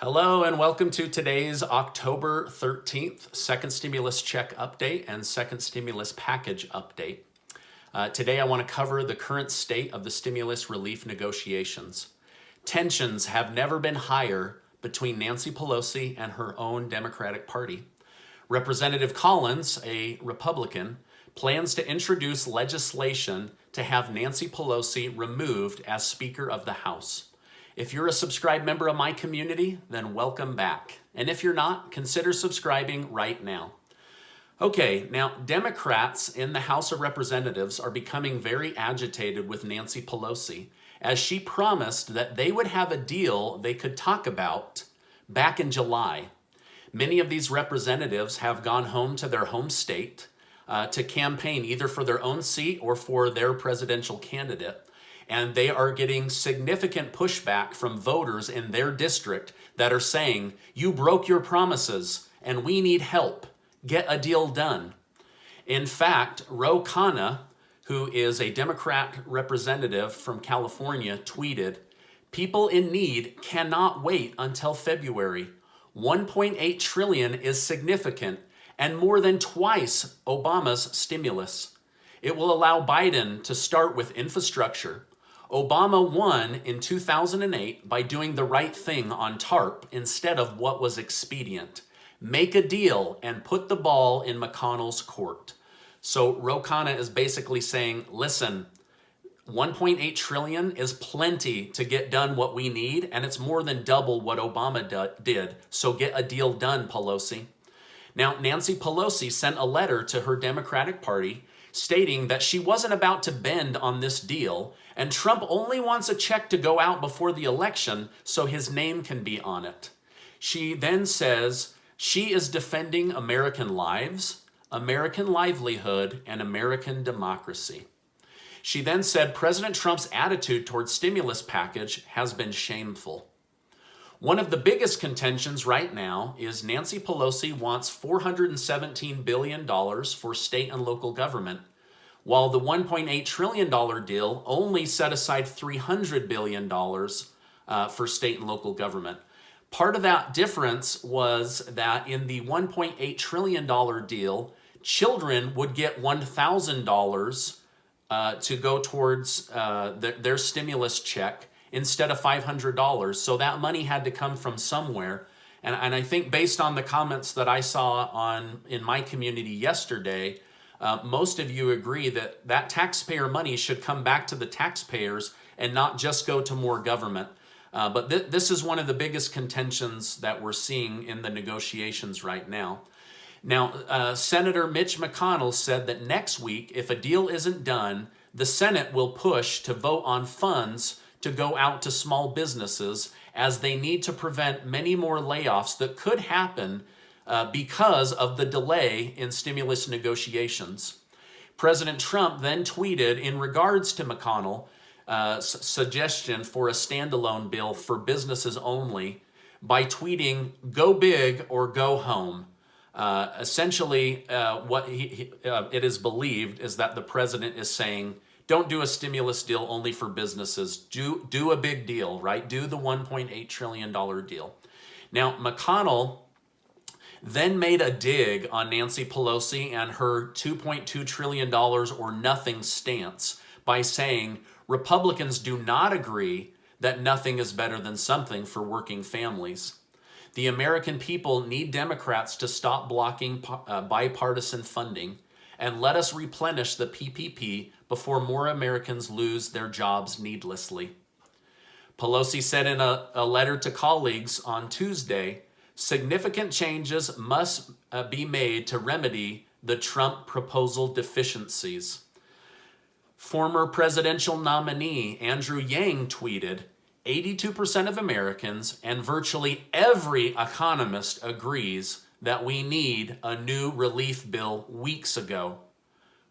Hello and welcome to today's October 13th second stimulus check update and second stimulus package update. Today I want to cover the current state of the stimulus relief negotiations. Tensions have never been higher between Nancy Pelosi and her own Democratic Party. Representative Collins, a Republican, plans to introduce legislation to have Nancy Pelosi removed as Speaker of the House. If you're a subscribed member of my community, then welcome back. And if you're not, consider subscribing right now. Okay, now Democrats in the House of Representatives are becoming very agitated with Nancy Pelosi, as she promised that they would have a deal they could talk about back in July. Many of these representatives have gone home to their home state to campaign either for their own seat or for their presidential candidate. And they are getting significant pushback from voters in their district that are saying, you broke your promises and we need help. Get a deal done. In fact, Ro Khanna, who is a Democrat representative from California, tweeted, "People in need cannot wait until February. 1.8 trillion is significant and more than twice Obama's stimulus. It will allow Biden to start with infrastructure. Obama won in 2008 by doing the right thing on TARP instead of what was expedient. Make a deal and put the ball in McConnell's court." So Ro Khanna is basically saying, listen, 1.8 trillion is plenty to get done what we need, and it's more than double what Obama did. So get a deal done, Pelosi. Now, Nancy Pelosi sent a letter to her Democratic Party stating that she wasn't about to bend on this deal, and Trump only wants a check to go out before the election so his name can be on it. She then says she is defending American lives, American livelihood, and American democracy. She then said President Trump's attitude towards stimulus package has been shameful. One of the biggest contentions right now is Nancy Pelosi wants $417 billion for state and local government, while the $1.8 trillion deal only set aside $300 billion for state and local government. Part of that difference was that in the $1.8 trillion deal, children would get $1,000 to go towards their stimulus check instead of $500. So that money had to come from somewhere. And I think based on the comments that I saw in my community yesterday, most of you agree that that taxpayer money should come back to the taxpayers and not just go to more government. But this is one of the biggest contentions that we're seeing in the negotiations right now. Now, Senator Mitch McConnell said that next week, if a deal isn't done, the Senate will push to vote on funds to go out to small businesses, as they need to prevent many more layoffs that could happen because of the delay in stimulus negotiations. President Trump then tweeted in regards to McConnell's suggestion for a standalone bill for businesses only by tweeting, "Go big or go home." Essentially, what it is believed is that the president is saying, don't do a stimulus deal only for businesses. Do a big deal, right? Do the $1.8 trillion deal. Now, McConnell then made a dig on Nancy Pelosi and her $2.2 trillion or nothing stance by saying Republicans do not agree that nothing is better than something for working families. The American people need Democrats to stop blocking bipartisan funding and let us replenish the PPP before more Americans lose their jobs needlessly. Pelosi said in a letter to colleagues on Tuesday, significant changes must be made to remedy the Trump proposal deficiencies. Former presidential nominee Andrew Yang tweeted, 82% of Americans and virtually every economist agrees that we need a new relief bill weeks ago.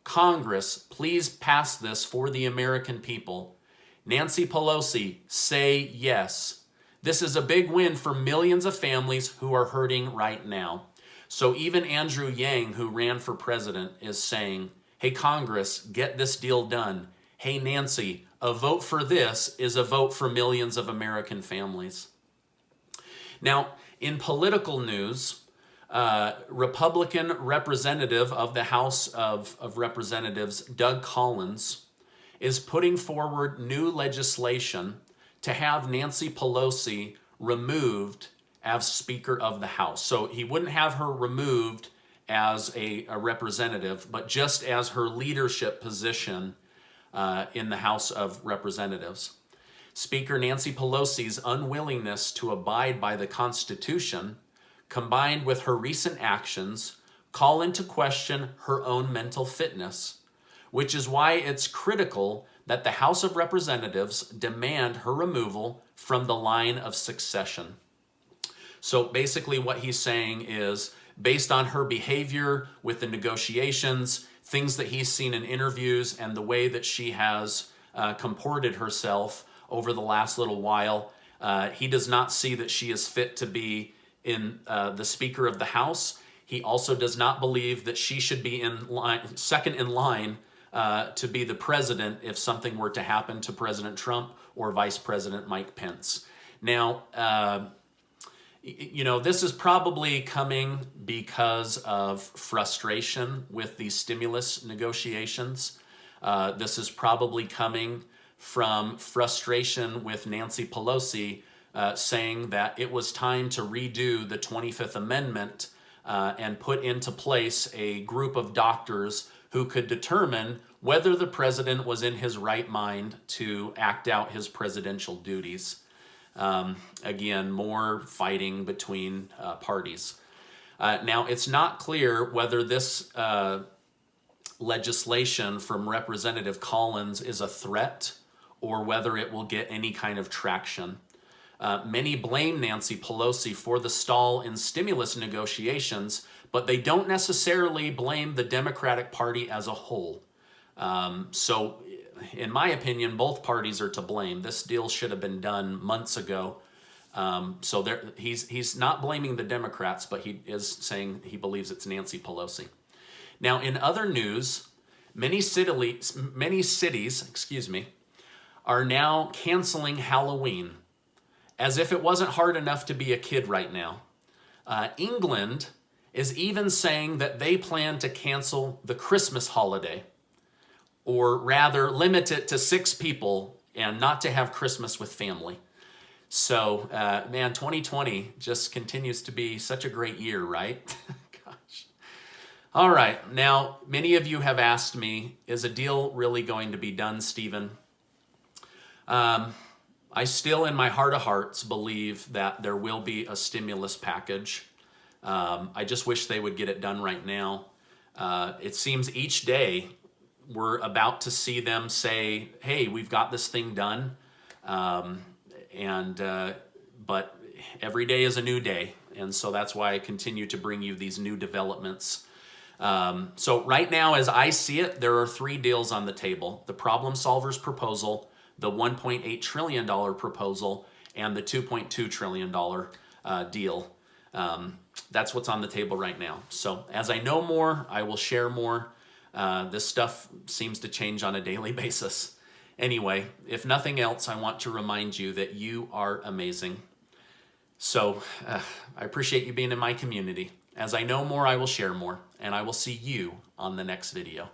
Congress, please pass this for the American people. Nancy Pelosi, say yes. This is a big win for millions of families who are hurting right now. So even Andrew Yang, who ran for president, is saying, hey, Congress, get this deal done. Hey, Nancy, a vote for this is a vote for millions of American families. Now, in political news, Republican representative of the House of Representatives, Doug Collins, is putting forward new legislation to have Nancy Pelosi removed as Speaker of the House. So he wouldn't have her removed as a representative, but just as her leadership position in the House of Representatives. Speaker Nancy Pelosi's unwillingness to abide by the Constitution, combined with her recent actions, call into question her own mental fitness, which is why it's critical that the House of Representatives demand her removal from the line of succession. So basically what he's saying is, based on her behavior with the negotiations, things that he's seen in interviews, and the way that she has comported herself over the last little while, he does not see that she is fit to be in the Speaker of the House. He also does not believe that she should be in line, second in line to be the president if something were to happen to President Trump or Vice President Mike Pence. Now, this is probably coming because of frustration with these stimulus negotiations. This is probably coming from frustration with Nancy Pelosi saying that it was time to redo the 25th Amendment and put into place a group of doctors who could determine whether the president was in his right mind to act out his presidential duties. Again, more fighting between parties. Now, it's not clear whether this legislation from Representative Collins is a threat or whether it will get any kind of traction. Many blame Nancy Pelosi for the stall in stimulus negotiations, but they don't necessarily blame the Democratic Party as a whole. So, in my opinion, both parties are to blame. This deal should have been done months ago. He's not blaming the Democrats, but he is saying he believes it's Nancy Pelosi. Now, in other news, many cities, are now canceling Halloween, as if it wasn't hard enough to be a kid right now. England is even saying that they plan to cancel the Christmas holiday, or rather limit it to 6 people and not to have Christmas with family. So, man, 2020 just continues to be such a great year, right? Gosh. All right, now, many of you have asked me, is a deal really going to be done, Stephen? I still, in my heart of hearts, believe that there will be a stimulus package. I just wish they would get it done right now. It seems each day we're about to see them say, hey, we've got this thing done. But every day is a new day. And so that's why I continue to bring you these new developments. So right now, as I see it, there are 3 deals on the table: the problem solvers proposal, the $1.8 trillion proposal, and the $2.2 trillion deal. That's what's on the table right now. So as I know more, I will share more. This stuff seems to change on a daily basis. Anyway, if nothing else, I want to remind you that you are amazing. So I appreciate you being in my community. As I know more, I will share more, and I will see you on the next video.